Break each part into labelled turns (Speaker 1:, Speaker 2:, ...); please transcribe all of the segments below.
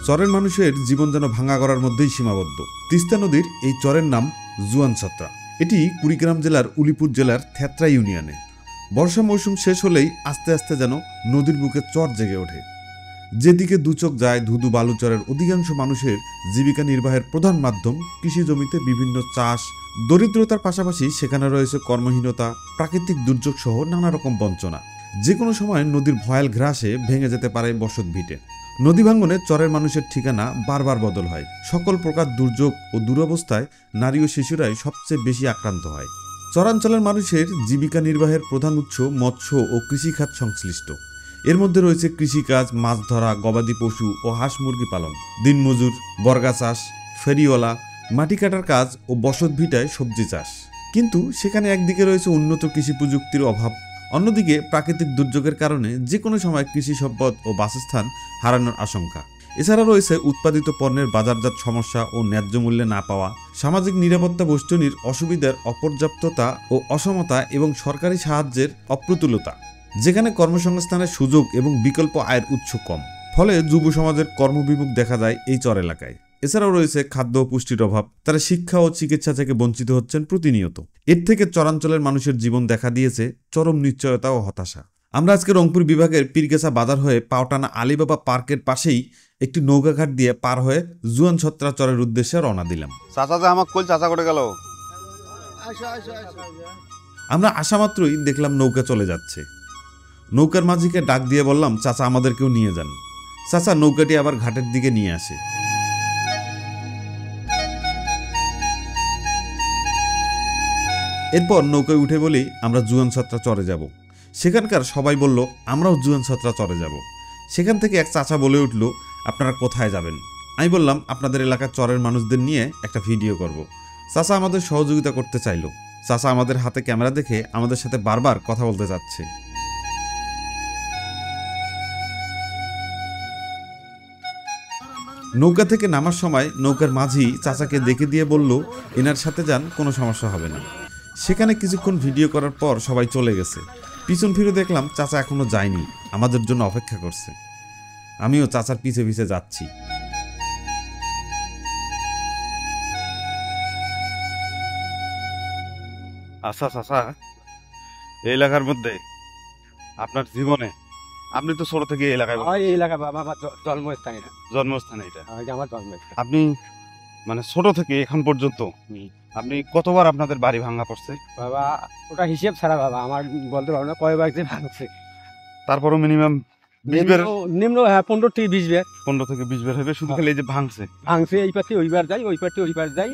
Speaker 1: চরের মানুষের জীবন যেন ভাঙা গড়ার মধ্যেই সীমাবদ্ধ। তিস্তা নদীর এই চরের নাম জুয়ান ছত্রা। এটি কুড়িগ্রাম জেলার উলিপুর জেলার থেত্রা ইউনিয়নে। বর্ষা মৌসুম শেষ হলেই আস্তে আস্তে যেন নদীর বুকে চর জেগে ওঠে। যেদিকে দুচোখ যায় ধুধু বালুচরের অধিকাংশ মানুষের জীবিকা নির্বাহের প্রধান মাধ্যম কৃষি জমিতে বিভিন্ন চাষ। দরিদ্রতার পাশাপাশি সেখানে রয়েছে কর্মহীনতা, প্রাকৃতিক দুর্যোগ সহ নানা রকম বঞ্চনা। যে কোনো সময় নদীর ভয়াল গ্রাসে ভেঙে যেতে পারে বসত ভিটে। নদী ভাঙ্গনে চরের মানুষের ঠিকানা বারবার বদল হয়। সকল প্রকার দুর্যোগ ও দুরবস্থায় নারী ও শিশুরাই সবচেয়ে বেশি আক্রান্ত হয়। চরাঞ্চলের মানুষের জীবিকা নির্বাহের প্রধান উৎস মৎস্য ও কৃষিখাত সংশ্লিষ্ট। এর মধ্যে রয়েছে কৃষিকাজ, মাছ ধরা, গবাদি পশু ও হাঁস মুরগি পালন, দিনমজুর, বর্গা চাষ, ফেরিওয়ালা, মাটি কাটার কাজ ও বসত ভিটায় সবজি চাষ। কিন্তু সেখানে একদিকে রয়েছে উন্নত কৃষি প্রযুক্তির অভাব, অন্যদিকে প্রাকৃতিক দুর্যোগের কারণে যে কোনো সময় কৃষি সম্পদ ও বাসস্থান হারানোর আশঙ্কা। এছাড়া রয়েছে উৎপাদিত পণ্যের বাজারজাত সমস্যা ও ন্যায্য মূল্যে না পাওয়া, সামাজিক নিরাপত্তা বস্তুনির অসুবিধার অপর্যাপ্ততা ও অসমতা এবং সরকারি সাহায্যের অপ্রতুলতা, যেখানে কর্মসংস্থানের সুযোগ এবং বিকল্প আয়ের উৎস কম। ফলে যুব সমাজের কর্মবিমুখ দেখা যায় এই চর এলাকায়। এছাড়াও রয়েছে খাদ্য ও পুষ্টির অভাব, তারা শিক্ষা ও চিকিৎসা থেকে বঞ্চিত হচ্ছেন প্রতিনিয়ত। এর থেকে চরাঞ্চলের মানুষের জীবন দেখা দিয়েছে চরম নিশ্চয়তা ও হতাশা। আমরা আজকে রংপুর বিভাগের পীরগাছা বাজার হয়ে পাওটানা আলীবাবা পার্কের পাশেই একটি নৌকাঘাট দিয়ে পার হয়ে জুয়ান ছত্রা চরের উদ্দেশ্যে রওনা দিলাম।
Speaker 2: চাচা যে আমাকে কল চাচা করে গেল।
Speaker 1: আমরা আসা মাত্রই দেখলাম নৌকা চলে যাচ্ছে। নৌকার মাঝিকে ডাক দিয়ে বললাম, চাচা আমাদেরকেও নিয়ে যান। চাচা নৌকাটি আবার ঘাটের দিকে নিয়ে আসে। এরপর নৌকায় উঠে বলি আমরা জুয়ান ছত্রা চরে যাব। সেখানকার সবাই বলল আমরাও জুয়ান ছত্রা চরে যাব। সেখান থেকে এক চাচা বলে উঠল, আপনারা কোথায় যাবেন? আমি বললাম আপনাদের এলাকার চরের মানুষদের নিয়ে একটা ভিডিও করব। চাচা আমাদের সহযোগিতা করতে চাইল। চাচা আমাদের হাতে ক্যামেরা দেখে আমাদের সাথে বারবার কথা বলতে চাচ্ছে। নৌকা থেকে নামার সময় নৌকার মাঝি চাচাকে দেখে দিয়ে বলল, এনার সাথে যান, কোনো সমস্যা হবে না। সেখানে কিছুক্ষণ ভিডিও করার পর সবাই চলে গেছে। পিছন ফিরে দেখলাম চাচা এখনো যায়নি, আমাদের জন্য অপেক্ষা করছে। আমিও চাচার পিছে পিছে যাচ্ছি।
Speaker 2: আচ্ছা চাচা, এই এলাকার মধ্যে আপনার জীবনে আপনি তো ছোট থেকে এই এলাকায়
Speaker 3: এই এলাকা বাবা আমার জন্মস্থান, এটা
Speaker 2: জন্মস্থান, এটা
Speaker 3: আমার জন্মস্থান।
Speaker 2: আপনি মানে ছোট থেকে এখন পর্যন্ত আপনি কতবার আপনাদের বাড়ি ভাঙা পড়ছে?
Speaker 3: বাবা ওটা হিসেব ছাড়া বাবা আমার বলতে পারবো না কয়বার যে ভাঙছে।
Speaker 2: তারপরও মিনিমাম 20 বের,
Speaker 3: নিম্ন 15 থেকে 20 বের,
Speaker 2: 15 থেকে 20 বের হবে। শুধু খালি এই যে ভাঙছে
Speaker 3: এই পাশে ওইবার যাই, ওই পাশে ওইবার যাই,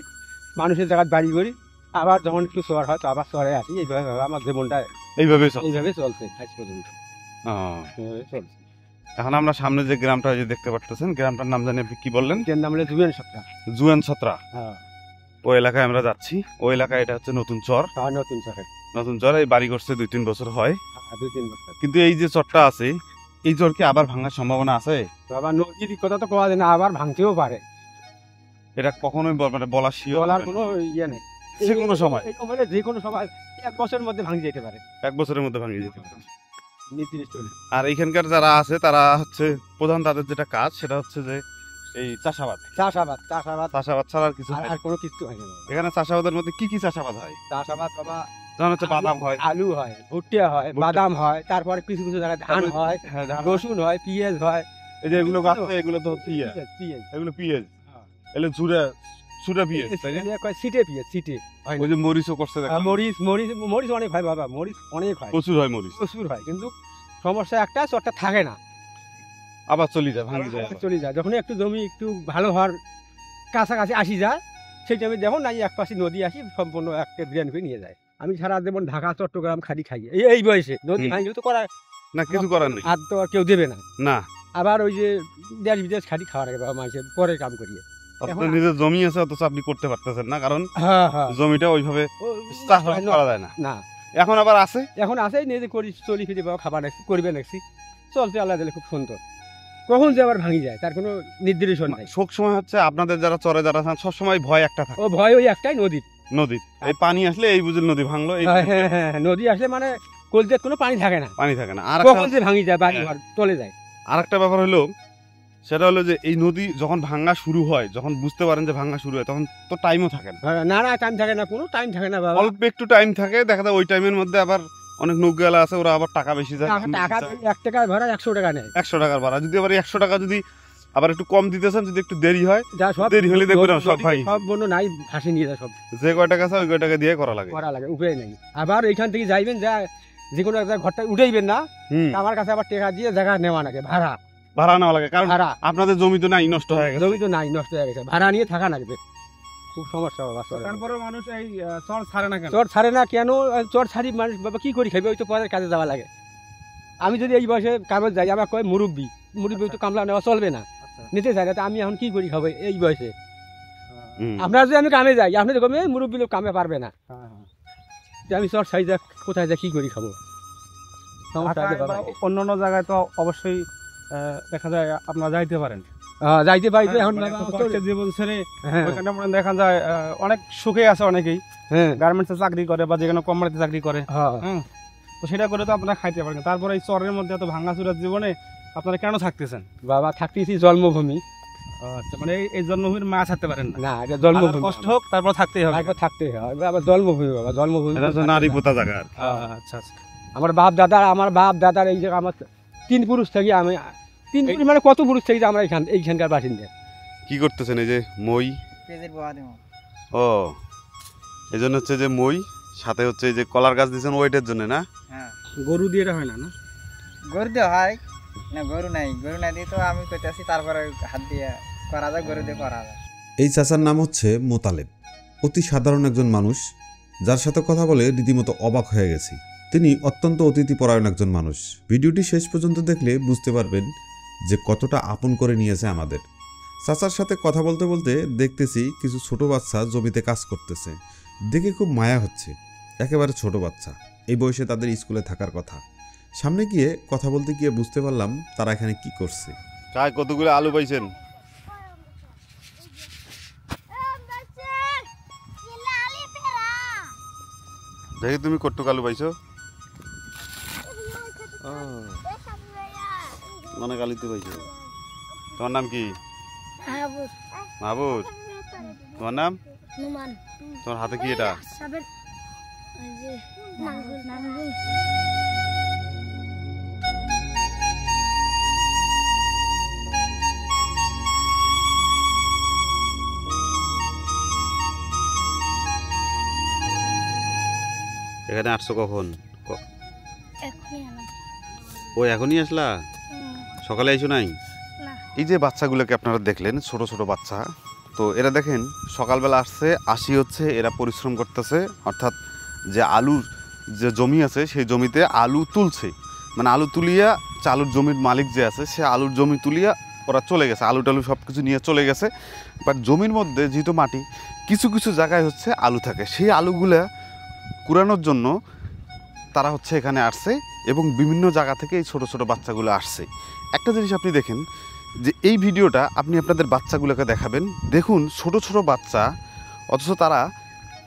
Speaker 3: মানুষের জায়গায় বাড়ি করি, আবার যখন একটু শহর হয় তো আবার শহরে আসি। এইভাবে আমার জীবনটা
Speaker 2: এইভাবে
Speaker 3: চলছে আজ পর্যন্ত। চলছে।
Speaker 2: এখন আমরা সামনে যে গ্রামটা যে দেখতে পাচ্ছেন, গ্রামটার নাম জানি আপনি কি বললেন?
Speaker 3: এর নাম হলো জুয়ান ছত্রা।
Speaker 2: জুয়ান ছত্রা।
Speaker 3: হ্যাঁ,
Speaker 2: ওই এলাকায় আমরা যাচ্ছি। ওই এলাকায় এটা হচ্ছে নতুন চর।
Speaker 3: নতুন চরে,
Speaker 2: নতুন চর। এই বাড়ি করছে 2-3 বছর হয়।
Speaker 3: 2-3 বছর।
Speaker 2: কিন্তু এই যে চরটা আছে, এই চর কি আবার ভাঙার সম্ভাবনা আছে?
Speaker 3: বাবা নদীর কথা তো কোয়া যায় না, আবার ভাঙতেও পারে।
Speaker 2: এটা কখনোই মানে বলা শিওর,
Speaker 3: বলার কোনো ইয়ে নেই।
Speaker 2: যে কোনো সময়,
Speaker 3: যে কোনো সময় 1 বছরের মধ্যে ভাঙে যেতে পারে।
Speaker 2: 1 বছরের মধ্যে ভাঙিয়ে যেতে পারে।
Speaker 3: নির্দিষ্ট।
Speaker 2: আর এইখানকার যারা আছে তারা হচ্ছে প্রধান, তাদের যেটা কাজ সেটা হচ্ছে যে এই চাষাবাদ ছাড়া আর কিছু
Speaker 3: আর কোনো কিছু হয় না।
Speaker 2: এখানে চাষাবাদের মধ্যে কি কি চাষাবাদ হয়?
Speaker 3: চাষাবাদ বাবা
Speaker 2: যেমন হচ্ছে বাদাম হয়,
Speaker 3: আলু হয়, ভুট্টা হয়, বাদাম হয়, তারপরে কিছু কিছু জায়গায় ধান হয়, রসুন হয়, পেঁয়াজ হয়।
Speaker 2: এই যে এগুলো গাছ, এগুলো তো পেঁয়াজ, এগুলো পেঁয়াজ, এগুলো চুরা পেঁয়াজ,
Speaker 3: সিটে পেঁয়াজ, সিটে।
Speaker 2: ওই যে মরিচও করছে,
Speaker 3: মরিচ অনেক হয় বাবা, মরিচ অনেক হয়,
Speaker 2: প্রচুর হয়, মরিচ
Speaker 3: প্রচুর হয়। কিন্তু সমস্যা একটা, চরটা থাকে না,
Speaker 2: আবার চলে যায়, ভাঙে যায়,
Speaker 3: চলে যায়। যখন একটু জমি একটু ভালো হওয়ার কাছাকাছি আসি যায়, সেই টাইমে দেখুন না এক পাশে নদী আসি সম্পূর্ণ একটা বিরিয়ানি করে নিয়ে যায়। আমি সারা যেমন ঢাকা চট্টগ্রাম খালি খাই এই বয়সে, নদী ভাঙলে তো করার
Speaker 2: না, কিছু করার নেই,
Speaker 3: আর তো আর কেউ দেবে না।
Speaker 2: না,
Speaker 3: আবার ওই যে দেশ বিদেশ খালি খাওয়ার আগে বাবা মাসে পরে কাম করিয়ে।
Speaker 2: আপনার নিজের জমি আছে অথচ আপনি করতে পারতেছেন না, কারণ জমিটা ওইভাবে চাষাবাদ করা যায় না।
Speaker 3: না,
Speaker 2: এখন আবার আছে,
Speaker 3: এখন আছে নিজে করি, চলি ফিরে বাবা খাবার নাকি করবে নাকি, চলছে আল্লাহ দিলে খুব সুন্দর। কখন যে আবার ভাঙি যায় তার কোনো নির্দিষ্ট নাই।
Speaker 2: সব সময় হচ্ছে আপনাদের যারা চরে যারা সব সময় ভয় একটা থাকে,
Speaker 3: ও ভয় ওই একটাই, নদীর।
Speaker 2: এই পানি আসলে এই বুঝল নদী ভাঙলো,
Speaker 3: হ্যাঁ, নদী আসলে মানে কলজের কোনো পানি থাকে না,
Speaker 2: পানি থাকে না, আর
Speaker 3: কখন যে ভাঙি যায়, বাড়ি ঘর চলে যায়।
Speaker 2: আর একটা ব্যাপার হলো সেটা হলো যে এই নদী যখন ভাঙা শুরু হয়, যখন বুঝতে পারেন যে ভাঙা শুরু হয়, তখন তো টাইমও থাকে না।
Speaker 3: না না টাইম থাকে না, কোনো টাইম থাকে না বাবা।
Speaker 2: অল্প একটু টাইম থাকে, দেখা যায় ওই টাইমের মধ্যে আবার অনেক নৌকাওয়ালা আছে, ওরা আবার টাকা বেশি যায়,
Speaker 3: টাকা 1 টাকার ভাড়া 100 টাকা নেয়।
Speaker 2: 100 টাকার ভাড়া, যদি আবার 100 টাকা যদি আবার একটু কম দিতেছেন, যদি একটু দেরি হয়,
Speaker 3: যা সব
Speaker 2: দেরি হলে দেখবেন সব ভাই
Speaker 3: সব বন্য নাই ভাসি নিয়ে যায়, সব
Speaker 2: যে কয় টাকা আছে ওই কয় টাকা দিয়ে করা লাগে।
Speaker 3: উপায় নেই। আবার এইখান থেকে যাইবেন, যা যে কোনো একটা ঘরটা উঠেইবেন না, আমার কাছে আবার টাকা দিয়ে জায়গা নেওয়া লাগে,
Speaker 2: ভাড়া নেওয়া লাগে, কারণ
Speaker 3: ভাড়া
Speaker 2: আপনাদের জমি তো নাই, নষ্ট হয়ে গেছে।
Speaker 3: জমি তো নাই, নষ্ট হয়ে গেছে, ভাড়া নিয়ে থাকা লাগবে, খুব সমস্যা বাবা।
Speaker 4: তারপরে মানুষ এই চর ছাড়ে না কেন?
Speaker 3: চর ছাড়ে না কেন? চর ছাড়ি মানুষ বাবা কি করি খাইবে, ওই তো পরের কাজে যাওয়া লাগে। আমি যদি এই বয়সে কামে যাই, আমার কয় মুরব্বী তো কামলা নেওয়া চলবে না, নিতে চাই না, তো আমি এখন কি করি খাবো এই বয়সে? আপনার যদি আমি কামে যাই, আপনি দেখবেন এই মুরব্বী লোক কামে পারবে না, আমি চর ছাড়ি যা কোথায় যা কি করি খাবো?
Speaker 4: অন্য জায়গায় তো অবশ্যই দেখা যায় আপনারা যাইতে পারেন,
Speaker 3: যাইতে পারি তো এখন
Speaker 4: জীবন ছেড়ে ওইখানে মনে দেখা যায় অনেক সুখে আছে অনেকেই, গার্মেন্টসে চাকরি করে বা যেখানে কোম্পানিতে চাকরি করে, তো সেটা করে তো আপনারা খাইতে পারেন। তারপরে এই চরের মধ্যে এত ভাঙাচুরার জীবনে আপনারা কেন থাকতেছেন?
Speaker 3: বাবা থাকতেছি জন্মভূমি।
Speaker 4: আচ্ছা, মানে এই জন্মভূমির মা ছাড়তে পারেন
Speaker 3: না, এটা জন্মভূমি,
Speaker 4: কষ্ট হোক তারপর থাকতেই হবে,
Speaker 3: থাকতেই হবে বাবা, জন্মভূমি বাবা, জন্মভূমি।
Speaker 2: নারী পোতা জায়গা।
Speaker 4: আচ্ছা আচ্ছা।
Speaker 3: আমার বাপ দাদার এই যে আমার 3 পুরুষ থেকে, আমি 3 পুরুষ মানে কত পুরুষ থেকে আমরা এইখানকার বাসিন্দা।
Speaker 2: কি করতেছেন? এই যে মই, ও এই জন্য হচ্ছে যে মই, সাথে হচ্ছে এই যে কলার গাছ দিয়েছেন ওইটার জন্য না?
Speaker 4: গরু দিয়ে এটা হয় না? না
Speaker 5: গরু দিয়ে হয় না, গরু নাই দিয়ে তো আমি করতেছি, তারপরে হাত দিয়ে করা যায়, গরু দিয়ে করা যায়।
Speaker 1: এই চাচার নাম হচ্ছে মোতালেব। অতি সাধারণ একজন মানুষ, যার সাথে কথা বলে রীতিমতো অবাক হয়ে গেছি। তিনি অত্যন্ত অতিথিপরায়ণ একজন মানুষ। ভিডিওটি শেষ পর্যন্ত দেখলে বুঝতে পারবেন যে কতটা আপন করে নিয়েছে আমাদের। চাচার সাথে কথা বলতে বলতে দেখতেছি কিছু ছোট বাচ্চা জমিতে কাজ করতেছে, দেখে খুব মায়া হচ্ছে। একেবারে ছোট বাচ্চা, এই বয়সে তাদের স্কুলে থাকার কথা। সামনে গিয়ে কথা বলতে গিয়ে বুঝতে পারলাম তারা এখানে কি করছে।
Speaker 2: কায় কতগুলো আলু পাইছেন? দেখি তুমি কটুক আলু পাইছো? অনেক আলুতে পাইছো। তোমার নাম কি? মাহবুব। তোমার নাম? তোমার হাতে কি এটা? এখানে আসছো কখন? ও এখনই আসলা? সকালে আইসো নাই? এই যে বাচ্চাগুলোকে আপনারা দেখলেন, ছোট ছোট বাচ্চা, তো এরা দেখেন সকালবেলা আসছে, আসি হচ্ছে এরা পরিশ্রম করতেছে, অর্থাৎ যে আলুর যে জমি আছে সেই জমিতে আলু তুলছে, মানে আলু তুলিয়া আলুর জমির মালিক যে আছে সে আলুর জমি তুলিয়া ওরা চলে গেছে, আলু টালু সব কিছু নিয়ে চলে গেছে। বাট জমির মধ্যে যেহেতু মাটি, কিছু কিছু জায়গায় হচ্ছে আলু থাকে, সেই আলুগুলা কুড়ানোর জন্য তারা হচ্ছে এখানে আসছে এবং বিভিন্ন জায়গা থেকে এই ছোটো ছোটো বাচ্চাগুলো আসছে। একটা জিনিস আপনি দেখেন যে এই ভিডিওটা আপনি আপনাদের বাচ্চাগুলোকে দেখাবেন, দেখুন ছোট ছোট বাচ্চা, অথচ তারা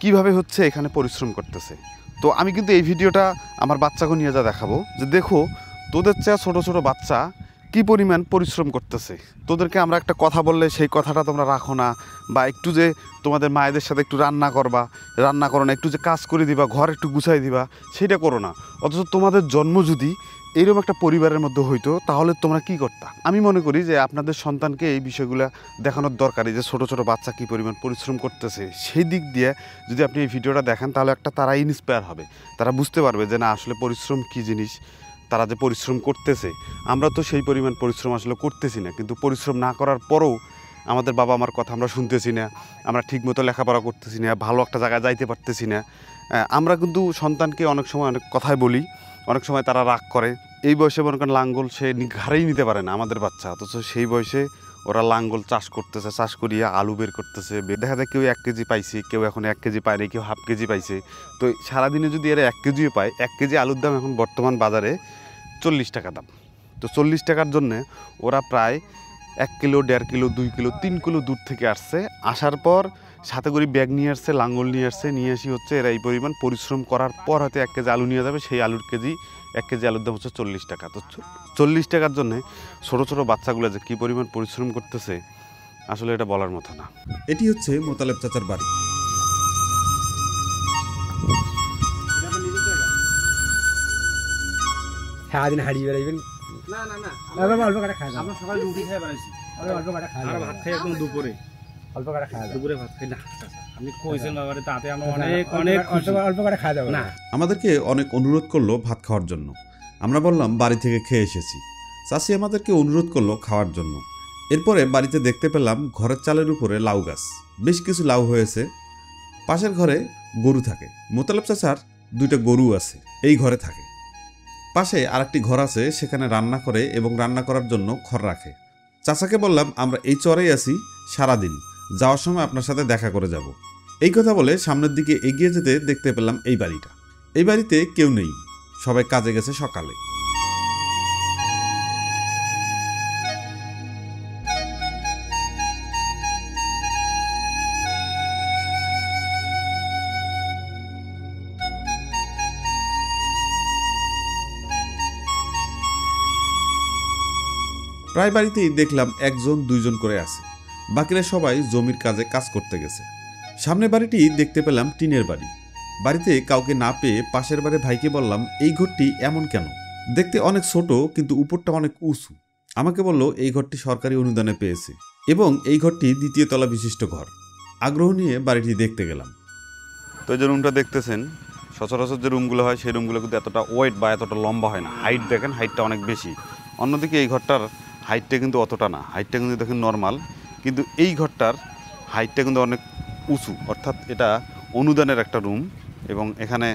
Speaker 2: কিভাবে হচ্ছে এখানে পরিশ্রম করতেছে। তো আমি কিন্তু এই ভিডিওটা আমার বাচ্চাকে নিয়ে যা দেখাবো যে দেখো তোদের চেয়ে ছোটো ছোটো বাচ্চা কী পরিমাণ পরিশ্রম করতেছে। তোদেরকে আমরা একটা কথা বললে সেই কথাটা তোমরা রাখো না, বা একটু যে তোমাদের মায়েদের সাথে একটু রান্না করো না, একটু যে কাজ করে দিবা, ঘর একটু গুছাই দিবা, সেটা করো না। অথচ তোমাদের জন্ম যদি এইরকম একটা পরিবারের মধ্যে হইতো তাহলে তোমরা কি করতা? আমি মনে করি যে আপনাদের সন্তানকে এই বিষয়গুলো দেখানোর দরকারি, যে ছোট ছোট বাচ্চা কী পরিমাণ পরিশ্রম করতেছে। সেই দিক দিয়ে যদি আপনি এই ভিডিওটা দেখেন তাহলে তারা ইন্সপায়ার হবে, তারা বুঝতে পারবে যে না আসলে পরিশ্রম কী জিনিস, তারা যে পরিশ্রম করতেছে। আমরা তো সেই পরিমাণ পরিশ্রম আসলে করতেছি না, কিন্তু পরিশ্রম না করার পরেও আমাদের বাবা মার কথা আমরা শুনতেছি না, আমরা ঠিকমতো লেখাপড়া করতেছি না, ভালো একটা জায়গায় যাইতে পারতেছি না। আমরা কিন্তু সন্তানকে অনেক সময় অনেক কথাই বলি, অনেক সময় তারা রাগ করে। এই বয়সে মনে করেন লাঙ্গল সে ঘাড়েই নিতে পারে না আমাদের বাচ্চা, অথচ সেই বয়সে ওরা লাঙ্গল চাষ করতেছে, চাষ করিয়া আলু বের করতেছে। দেখা যায় কেউ 1 কেজি পাইছে, কেউ এখন 1 কেজি পায় না, কেউ হাফ কেজি পাইছে। তো সারাদিনে যদি এরা 1 কেজিও পায়, 1 কেজি আলুর দাম এখন বর্তমান বাজারে 40 টাকা দাম। তো 40 টাকার জন্যে ওরা প্রায় 1 কিলো, 1.5 কিলো, 2 কিলো, 3 কিলো দূর থেকে আসছে। আসার পর সাথে করে ব্যাগ নিয়ে আসছে, লাঙ্গল নিয়ে আসছে, নিয়ে আসি হচ্ছে এরা এই পরিমাণ পরিশ্রম করার পর হয়তো 1 কেজি আলু নিয়ে যাবে। সেই আলুর কেজি 1 কেজি আলুর দাম হচ্ছে 40 টাকা। তো 40 টাকার জন্যে ছোটো ছোটো বাচ্চাগুলো যে কী পরিমাণ পরিশ্রম করতেছে আসলে এটা বলার মতো না।
Speaker 1: এটি হচ্ছে মোতালেব চাচার বাড়ি।
Speaker 3: সারাদিন হারিয়ে বেড়াইবেন।
Speaker 4: না না না,
Speaker 3: অল্প করে খাওয়া
Speaker 4: আমরা সকালে রুটি খেয়ে বেড়াইছি,
Speaker 3: অল্প করে খাওয়া
Speaker 4: আর ভাত খাই একদম দুপুরে,
Speaker 3: অল্প করে খাওয়া
Speaker 4: দুপুরে ভাত খাই না। আপনি কইছেন বাবারে, তাতে আমরা অনেক
Speaker 3: অল্প করে খাওয়া যাবে
Speaker 4: না।
Speaker 1: আমাদেরকে অনেক অনুরোধ করলো ভাত খাওয়ার জন্য। আমরা বললাম বাড়ি থেকে খেয়ে এসেছি। চাচি আমাদেরকে অনুরোধ করলো খাওয়ার জন্য। এরপরে বাড়িতে দেখতে পেলাম ঘরের চালের উপরে লাউ গাছ, বেশ কিছু লাউ হয়েছে। পাশের ঘরে গরু থাকে। মোতালেব চাচার 2টা গরু আছে, এই ঘরে থাকে। পাশে আরেকটি ঘর আছে, সেখানে রান্না করে এবং রান্না করার জন্য খড় রাখে। চাচাকে বললাম আমরা এই চরেই আছি সারাদিন, যাওয়ার সময় আপনার সাথে দেখা করে যাব। এই কথা বলে সামনের দিকে এগিয়ে যেতে দেখতে পেলাম এই বাড়িটা। এই বাড়িতে কেউ নেই, সবাই কাজে গেছে সকালে। প্রায় বাড়িতেই দেখলাম 1-2জন করে আছে, বাকিরা সবাই জমির কাজে কাজ করতে গেছে। সামনে বাড়িটি দেখতে পেলাম টিনের বাড়ি। বাড়িতে কাউকে না পেয়ে পাশের বাড়ির ভাইকে বললাম এই ঘরটি এমন কেন, দেখতে অনেক ছোট কিন্তু উপরটা অনেক উঁচু। আমাকে বলল এই ঘরটি সরকারি অনুদানে পেয়েছে এবং এই ঘরটি 2য় তলা বিশিষ্ট ঘর। আগ্রহ নিয়ে বাড়িটি দেখতে গেলাম।
Speaker 2: তো এই যে রুমটা দেখতেছেন, সচরাচর যে রুমগুলো হয় সেই রুমগুলো কিন্তু এতটা ওয়েট বা এতটা লম্বা হয় না। হাইট দেখেন, হাইটটা অনেক বেশি। অন্যদিকে এই ঘরটার হাইটটা কিন্তু অতটা না, হাইটটা কিন্তু দেখেন নর্মাল, কিন্তু এই ঘরটার হাইটটা কিন্তু অনেক উঁচু। অর্থাৎ এটা অনুদানের একটা রুম এবং এখানে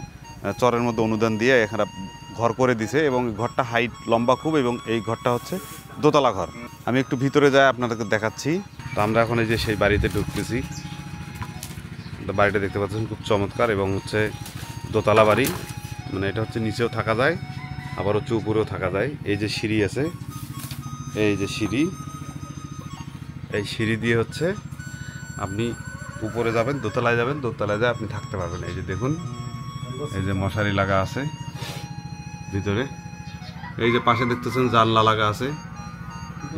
Speaker 2: চরের মধ্যে অনুদান দিয়ে এখানে ঘর করে দিছে এবং ঘরটা হাইট লম্বা খুব, এবং এই ঘরটা হচ্ছে দোতলা ঘর। আমি একটু ভিতরে যাই আপনাদেরকে দেখাচ্ছি। তো আমরা এখন এই যে সেই বাড়িতে ঢুকতেছি। বাড়িটা দেখতে পাচ্ছেন খুব চমৎকার এবং হচ্ছে দোতলা বাড়ি, মানে এটা হচ্ছে নিচেও থাকা যায় আবার হচ্ছে উপরেও থাকা যায়। এই যে সিঁড়ি আছে, এই যে সিঁড়ি, এই সিঁড়ি দিয়ে হচ্ছে আপনি উপরে যাবেন, দোতলায় যাবেন, দোতলায় যায় আপনি থাকতে পারবেন। এই যে দেখুন, এই যে মশারি লাগা আছে ভিতরে, এই যে পাশে দেখতেছেন জানলা লাগা আছে,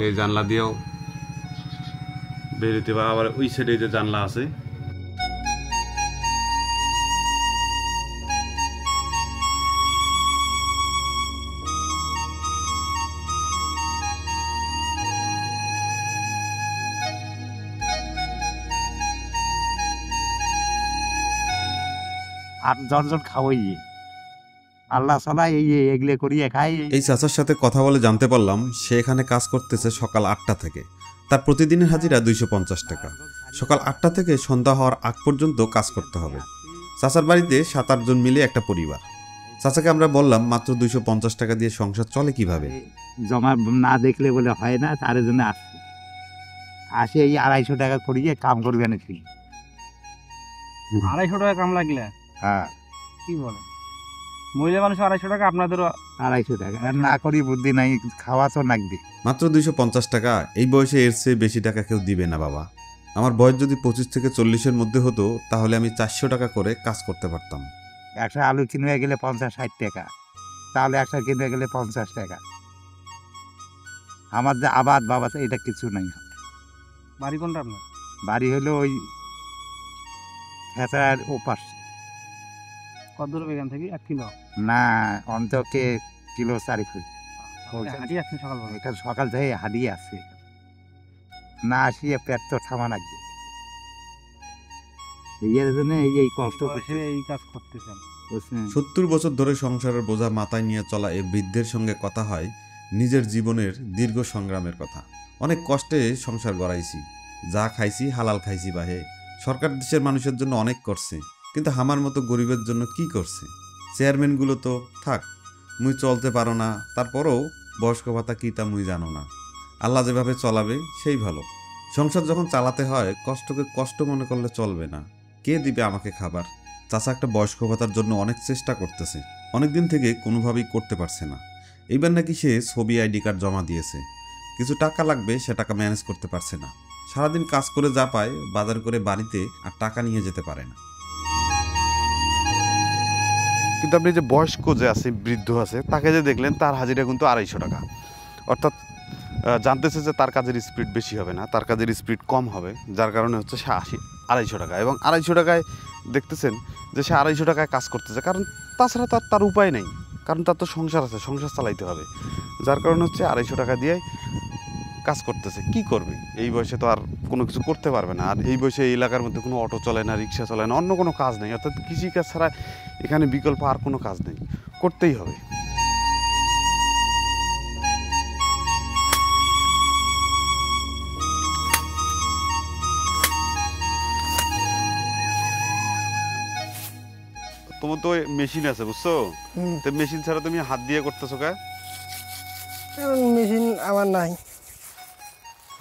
Speaker 2: এই জানলা দিয়েও বেরোতে পারে। আবার ওই সাইডে যে জানলা আছে।
Speaker 6: আর জন খাওয়াই আল্লাহ সালা এগুলো করিয়ে খাই।
Speaker 1: এই চাচার সাথে কথা বলে জানতে পারলাম সে এখানে কাজ করতেছে সকাল 8টা থেকে। তার প্রতিদিনের হাজিরা 250 টাকা। সকাল 8টা থেকে সন্ধ্যা হওয়ার আগ পর্যন্ত কাজ করতে হবে। চাচার বাড়িতে 7-8 জন মিলে একটা পরিবার। চাচাকে আমরা বললাম মাত্র 250 টাকা দিয়ে সংসার চলে কিভাবে।
Speaker 6: জমা না দেখলে বলে হয় না, তার জন্য আসে এই 250 টাকা করিয়ে কাম করবে না।
Speaker 4: 250 টাকা কাম লাগলে?
Speaker 6: হ্যাঁ,
Speaker 4: কি বলে মহিলা মানুষ 250 টাকা, আপনাদেরও
Speaker 6: 250 টাকা। আর না করি বুদ্ধি নাই, খাওয়া তো লাগবে।
Speaker 1: মাত্র 250 টাকা? এই বয়সে এর চেয়ে বেশি টাকা কেউ দিবে না বাবা। আমার বয়স যদি 25 থেকে 40-এর মধ্যে হতো তাহলে আমি 400 টাকা করে কাজ করতে পারতাম।
Speaker 6: একটা আলু কিনবে গেলে 50-60 টাকা, তাহলে একটা কিনবে গেলে 50 টাকা। আমার যে আবাদ বাবা এটা কিছু নাই।
Speaker 4: বাড়ি কোনটা আপনার?
Speaker 6: বাড়ি হলো ওই খেতার ওপাশ।
Speaker 4: কত দূর এখান থেকে? 1 কিলো?
Speaker 6: না, অন্তকে কিলো 4 ফুট।
Speaker 4: হাঁটি আসছেন সকালবেলা?
Speaker 6: এখানে সকাল থেকে হাঁটিয়ে আসছে, না আসিয়ে পেট তো থামা লাগবে। এর জন্য এই কষ্ট
Speaker 4: বয়সে এই কাজ করতেছেন।
Speaker 1: 70 বছর ধরে সংসারের বোঝা মাথায় নিয়ে চলা এই বৃদ্ধের সঙ্গে কথা হয় নিজের জীবনের দীর্ঘ সংগ্রামের কথা। অনেক কষ্টে সংসার গড়াইছি, যা খাইছি হালাল খাইছি বাহে। সরকার দেশের মানুষের জন্য অনেক করছে, কিন্তু আমার মতো গরিবের জন্য কি করছে? চেয়ারম্যানগুলো তো থাক, মুই চলতে পারো না, তারপরও বয়স্ক ভাতা কী তা মুই জানো না। আল্লাহ যেভাবে চলাবে সেই ভালো। সংসার যখন চালাতে হয় কষ্টকে কষ্ট মনে করলে চলবে না। কে দিবে আমাকে খাবার? চাচা একটা বয়স্ক ভাতার জন্য অনেক চেষ্টা করতেছে, অনেক দিন থেকে কোনোভাবেই করতে পারছে না। এইবার নাকি সে ছবি আইডি কার্ড জমা দিয়েছে, কিছু টাকা লাগবে, সে টাকা ম্যানেজ করতে পারছে না। সারাদিন কাজ করে যা পায় বাজার করে বাড়িতে আর টাকা নিয়ে যেতে পারে না।
Speaker 2: কিন্তু আপনি যে বয়স্ক যে আছে, বৃদ্ধ আছে, তাকে যে দেখলেন তার হাজিরা কিন্তু 250 টাকা। অর্থাৎ জানতেছে যে তার কাজের স্পিড বেশি হবে না, তার কাজের স্পিড কম হবে, যার কারণে হচ্ছে সে 250 টাকা। এবং 250 টাকায় দেখতেছেন যে সে 250 টাকায় কাজ করতেছে, কারণ তাছাড়া তার উপায় নেই, কারণ তার তো সংসার আছে, সংসার চালাইতে হবে, যার কারণে হচ্ছে 250 টাকা দিয়ে কাজ করতেছে। কি করবে? এই বয়সে তো আর কোনো কিছু করতে পারবে না। আর এই বয়সে এই এলাকার মধ্যে কোনো অটো চলে না, রিক্সা চলে না, অন্য কোনো কাজ নেই, অর্থাৎ কৃষিকাজ ছাড়া এখানে বিকল্প আর কোনো কাজ নেই, করতেই হবে। তোমার তো মেশিন আছে, বুঝছো? তো মেশিন ছাড়া তুমি হাত দিয়ে করতেছো কা?
Speaker 7: মেশিন আমার নাই।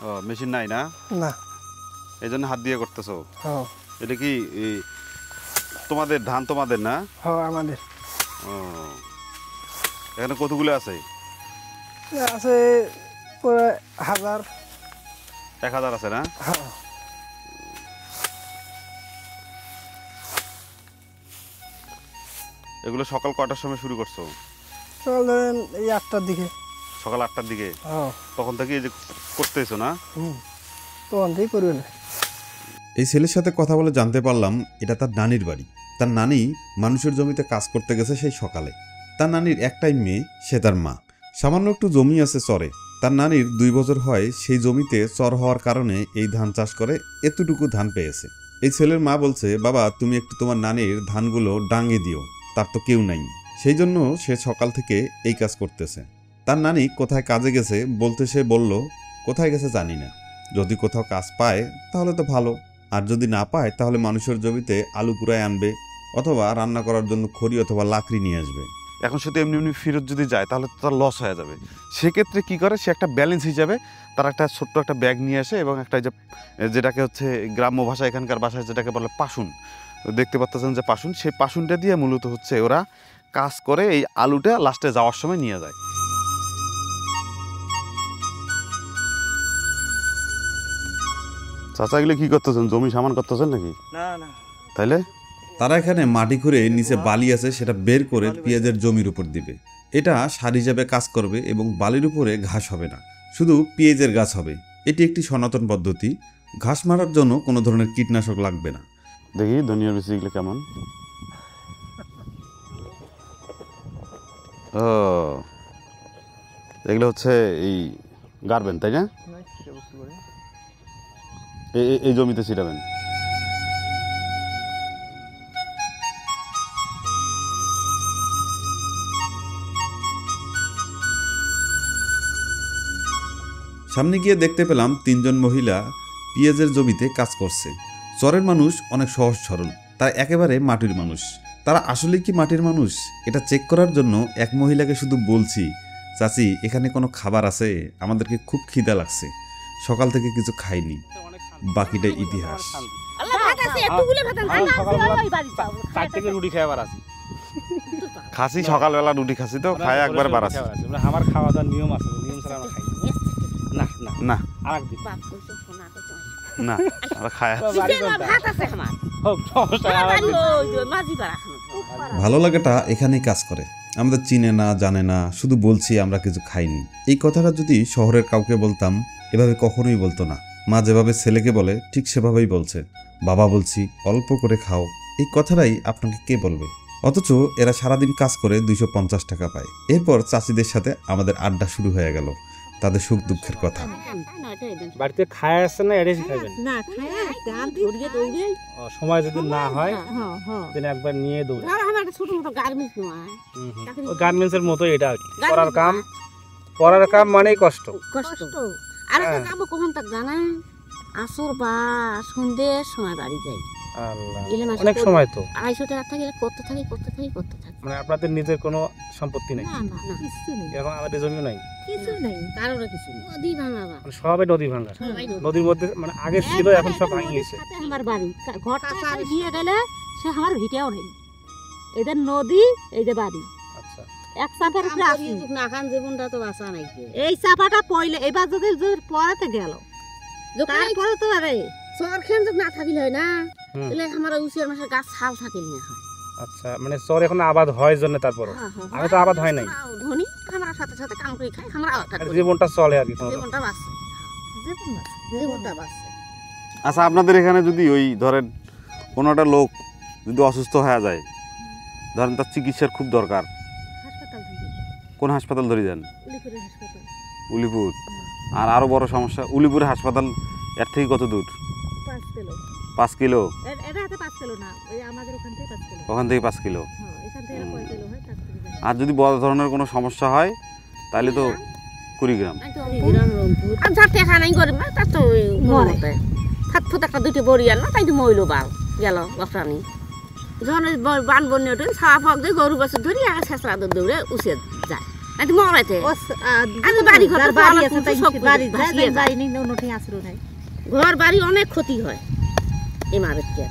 Speaker 2: ও, মেশিন নাই না?
Speaker 7: না,
Speaker 2: এই জন্য হাত দিয়ে করতেছো।
Speaker 7: হ্যাঁ
Speaker 2: এটা কি তোমাদের ধান? তোমাদের না?
Speaker 7: হ্যাঁ আমাদের।
Speaker 2: ও, এখানে কতগুলো আছে?
Speaker 7: আছে প্রায় 1000।
Speaker 2: 1000 আছে না?
Speaker 7: হ্যাঁ।
Speaker 2: এগুলো সকাল কয়টার সময় শুরু করছো?
Speaker 7: চল ধরেন এই 8টার দিকে।
Speaker 2: সকাল 8টার দিকে?
Speaker 7: হ্যাঁ।
Speaker 2: তখন থেকে এই যে করতেছো না?
Speaker 7: তখন থেকেই করবে না।
Speaker 1: এই ছেলের সাথে কথা বলে জানতে পারলাম এটা তার নানির বাড়ি। তার নানি মানুষের জমিতে কাজ করতে গেছে সেই সকালে। তার নানির একটাই মেয়ে, সে তার মা। সামান্য একটু জমি আছে চরে। তার নানির 2 বছর হয় সেই জমিতে চর হওয়ার কারণে এই ধান চাষ করে এতটুকু ধান পেয়েছে। এই ছেলের মা বলছে, বাবা তুমি একটু তোমার নানির ধানগুলো ডাঙে দিও, তার তো কেউ নাই। সেই জন্য সে সকাল থেকে এই কাজ করতেছে। তার নানি কোথায় কাজে গেছে বলতে সে বলল, কোথায় গেছে জানি না, যদি কোথাও কাজ পায় তাহলে তো ভালো, আর যদি না পায় তাহলে মানুষের জমিতে আলু কুড়ায় আনবে, অথবা রান্না করার জন্য খড়ি অথবা লাকড়ি নিয়ে আসবে।
Speaker 2: এখন সে তো এমনি এমনি ফেরত যদি যায় তাহলে তো তার লস হয়ে যাবে। সেক্ষেত্রে কি করে, সে একটা ব্যালেন্স হিসাবে তার একটা ছোট্ট একটা ব্যাগ নিয়ে আসে, এবং একটা যেটাকে হচ্ছে গ্রাম্য ভাষা, এখানকার ভাষায় যেটাকে বলে পাশুন, দেখতে পাচ্ছেন যে পাশুন, সেই পাশুনটা দিয়ে মূলত হচ্ছে ওরা কাজ করে এই আলুটা লাস্টে যাওয়ার সময় নিয়ে যায়। চাচা এগুলো কি করতেছেন? জমি সামান করতেছেন নাকি?
Speaker 5: না না,
Speaker 2: তাইলে
Speaker 1: তারা এখানে মাটি খুঁড়ে নিচে বালি আছে সেটা বের করে পেঁয়াজের জমির উপর দিবে। এটা সার হিসাবে কাজ করবে এবং বালির উপরে ঘাস হবে না, শুধু পেঁয়াজের গাছ হবে। এটি একটি সনাতন পদ্ধতি। ঘাস মারার জন্য কোনো ধরনের কীটনাশক লাগবে না।
Speaker 2: দেখি ধনিয়ার বেশি এগুলো কেমন। ও, এগুলো হচ্ছে এই গাড়বেন তাই না? এই জমিতে ছিটাবেন।
Speaker 1: সামনে গিয়ে দেখতে পেলাম 3 জন মহিলা পেঁয়াজের জমিতে কাজ করছে। চরের মানুষ অনেক সহজ সরল, তারা একেবারে মাটির মানুষ। তারা আসলে কি মাটির মানুষ এটা চেক করার জন্য এক মহিলাকে শুধু বলছি, চাচি এখানে কোনো খাবার আছে? আমাদেরকে খুব খিদা লাগছে, সকাল থেকে কিছু খাইনি। বাকিটা ইতিহাস।
Speaker 4: রুটি খাইবার আছে,
Speaker 2: খাসি সকালবেলা রুটি খাসি তো খাই একবার বাড়াছি।
Speaker 4: আমার খাওয়া দাওয়ার নিয়ম আছে, নিয়ম ছাড়া আমরা খাই না। না
Speaker 2: না
Speaker 4: আরেকদিন
Speaker 2: না, আমরা খাই।
Speaker 1: ভালো লাগাটা এখানেই কাজ করে। আমাদের চিনে না জানে না, শুধু বলছি আমরা কিছু খাইনি। এই কথাটা যদি শহরের কাউকে বলতাম এভাবে কখনোই বলতো না। মা যেভাবে ছেলেকে বলে ঠিক সেভাবেই বলছে, বাবা বলছি অল্প করে খাও, এই কথাটাই আপনাকে কে বলবে? অথচ এরা সারাদিন কাজ করে 250 টাকা পায়। এরপর চাচিদের সাথে আমাদের আড্ডা শুরু হয়ে গেল, তাদের সুখ দুঃখের কথা।
Speaker 4: বাড়িতে খায় আসছে না এটাই খাইবেন
Speaker 8: না,
Speaker 4: সময় যদি না হয় তাহলে একবার নিয়ে দৌড়ে।
Speaker 8: আমার ছোট মোটো গার্মেন্টস নয়,
Speaker 4: গার্মেন্টসের মতো এটা আর কি। পড়ার কাম মানেই কষ্ট।
Speaker 8: কষ্ট। আর একটা কাম কখন তাক জানা, আসর বা সন্ধ্যের সময় বাড়ি যাই।
Speaker 4: আল্লাহ, অনেক সময় তো
Speaker 8: 250 টাকা থাকলে করতে থাকি।
Speaker 4: মানে আপনাদের নিজের কোনো সম্পত্তি নেই?
Speaker 8: না না, কিছু নেই,
Speaker 4: এখন আমাদের জমিও নাই,
Speaker 8: কিছু নেই, কারোর কিছু নেই। নদী ভাঙাবা,
Speaker 4: মানে সবাই নদী ভাঙা। নদীর মধ্যে মানে আগে ছিল, এখন সব ভাঙি গেছে।
Speaker 8: আমার বাড়ি ঘরটা সারি দিয়ে গেলে সে আমার ভিটেও নেই। এদের নদী, এই যে বাড়ি।
Speaker 4: আচ্ছা,
Speaker 8: এক চাপার উপরে আসি না, খান জীবনটা তো বাঁচা নাই। এই চাপাটা পয়লে এবার যদি পড়াতে গেল তারপরে তো আরে চর খেন তো না থাকিলে হয় না তাহলে আমার উচির মাসে গাছ ছাল থাকিলে না হয়।
Speaker 4: আচ্ছা মানে চর এখন আবাদ হয় জন্য তারপর আগে তো আবাদ হয় নাই
Speaker 8: ধনী আমার সাথে সাথে কাম করে খাই আমরা
Speaker 4: জীবনটা চলে আর কি
Speaker 8: জীবনটা বাঁচছে জীবনটা বাঁচছে।
Speaker 2: আচ্ছা আপনাদের এখানে যদি ওই ধরেন কোনো একটা লোক যদি অসুস্থ হয়ে যায়, ধরেন তার চিকিৎসার খুব দরকার,
Speaker 8: হাসপাতাল থেকে
Speaker 2: কোন হাসপাতাল ধরে যান?
Speaker 8: উলিপুরের হাসপাতাল।
Speaker 2: উলিপুর। আর আরও বড় সমস্যা, উলিপুরের হাসপাতাল এর থেকে কত দূর?
Speaker 8: 5 কিলো।
Speaker 2: 5 কিলো?
Speaker 8: এটা হাতে 5 কিলো না, ওই আমাদের ওখান থেকে 5 কিলো।
Speaker 2: ওখান থেকে 5 কিলো?
Speaker 8: হ্যাঁ, এখান থেকে 5 কিলো হয়, তার থেকে যায়।
Speaker 2: আর যদি বড় ধরনের কোনো সমস্যা হয় তাহলে তো কুড়িগ্রাম।
Speaker 8: আর যার টাকা নাই গরিব না তার তো মরে ফাটফুট একটা দুটি বড়ি আনলো তাই তো মইলো বাল গেল বাপরানি। যখন বান বন্যা ওঠে ছাওয়া ফাঁক দিয়ে গরু বাছুর ধরি আগে শেষরা দৌড়ে উঠে যায় না তো মরাইতে। আমি বাড়ি ঘর বাড়ি আছে তাই বাড়ি যায় বাড়ি নেই অন্যটি আসলো নাই ঘর বাড়ি অনেক ক্ষতি হয় এই মারের কে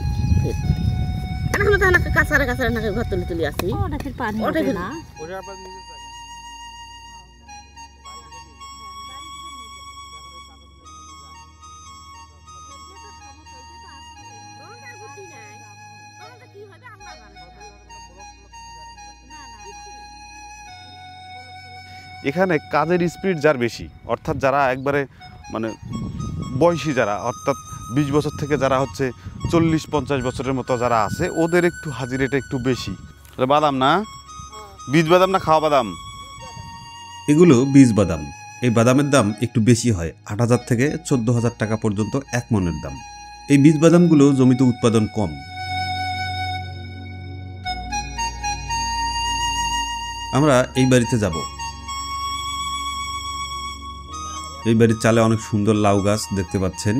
Speaker 8: এখন তো না কাছারে কাছারে নাকি ঘর তুলি তুলি আসি ওটা ফির পানি ওঠে না।
Speaker 2: এখানে কাজের স্পিড যার বেশি, অর্থাৎ যারা একবারে মানে বয়সী যারা, অর্থাৎ 20 বছর থেকে যারা হচ্ছে 40-50 বছরের মতো যারা আছে, ওদের একটু হাজিরাটা একটু বেশি। বাদাম না, বীজ বাদাম না খাওয়া বাদাম?
Speaker 1: এগুলো বীজ বাদাম। এই বাদামের দাম একটু বেশি হয়, 8,000 থেকে 14,000 টাকা পর্যন্ত 1 মণের দাম। এই বীজ বাদামগুলো জমিতে উৎপাদন কম। আমরা এই বাড়িতে যাব। এই বাড়ির চালে অনেক সুন্দর লাউ গাছ দেখতে পাচ্ছেন।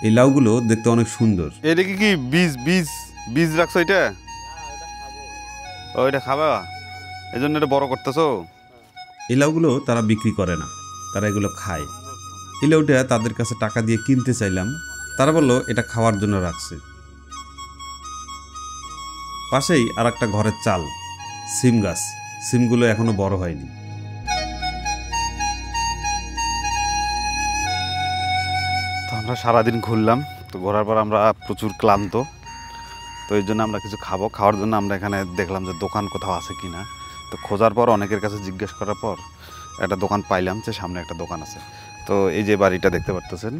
Speaker 1: এই লাউগুলো দেখতে অনেক সুন্দর।
Speaker 2: এটা কি বীজ বীজ বীজ রাখছো? এটা ওইটা খাবা, এই জন্য এটা বড় করতেছো?
Speaker 1: এই লাউগুলো তারা বিক্রি করে না, তারা এগুলো খায়। এই লাউটা তাদের কাছে টাকা দিয়ে কিনতে চাইলাম, তারা বললো এটা খাওয়ার জন্য রাখছে। পাশেই আর একটা ঘরের চাল, সিম গাছ। সিমগুলো এখনো বড় হয়নি।
Speaker 2: তো আমরা সারাদিন ঘুরলাম, তো ঘোরার পর আমরা প্রচুর ক্লান্ত, তো এই জন্য আমরা কিছু খাবো। খাওয়ার জন্য আমরা এখানে দেখলাম যে দোকান কোথাও আছে কি না। তো খোঁজার পর অনেকের কাছে জিজ্ঞেস করার পর একটা দোকান পাইলাম, যে সামনে একটা দোকান আছে। তো এই যে বাড়িটা দেখতে পারতেছেন,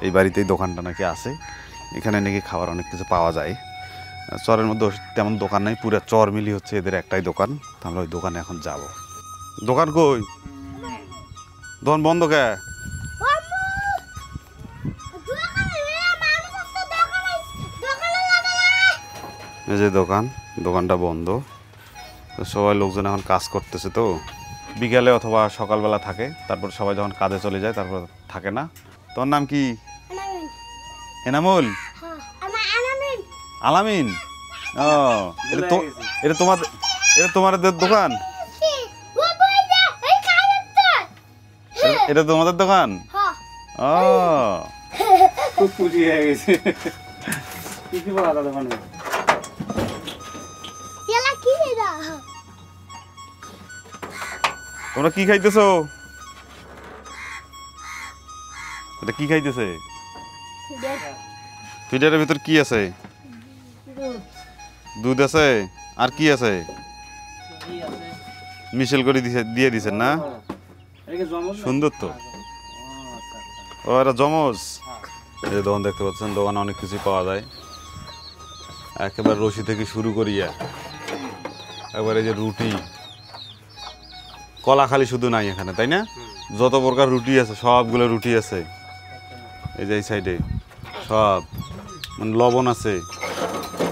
Speaker 2: এই বাড়িতেই দোকানটা নাকি আছে। এখানে নাকি খাবার অনেক কিছু পাওয়া যায়। চরের মধ্যে তেমন দোকান নাই, পুরো চর মিলি হচ্ছে এদের একটাই দোকান। তো আমরা ওই দোকানে এখন যাব। দোকান কই? দোকান বন্ধ কে? এই যে দোকানটা বন্ধ। তো সবাই লোকজন এখন কাজ করতেছে, তো বিকালে অথবা সকালবেলা থাকে, তারপর সবাই যখন কাজে চলে যায় তারপর থাকে না। তোর নাম কি? এনামুল? আলামিন? ও, এটা তোমাদের দোকান? এটা তোমাদের দোকান? ও,
Speaker 4: খুব খুশি হয়ে গেছে। কি কি বলা দাদা মানে
Speaker 2: তোমরা কি খাইতেছো? এটা কি খাইতেছে? ফিডারের ভিতর কি আছে? দুধ আছে। আর কি আছে? মিশেল করে দিয়ে দিছেন না? সুন্দর তো। ও, এটা জমজ। এই দোকান দেখতে পাচ্ছেন, দোকানে অনেক কিছু পাওয়া যায়, একেবারে রশি থেকে শুরু করিয়া একবারে যে রুটি, কলা খালি শুধু নাই এখানে, তাই না? যত প্রকার রুটি আছে সবগুলো রুটি আছে। এই যে এই সাইডে সব, মানে লবণ আছে,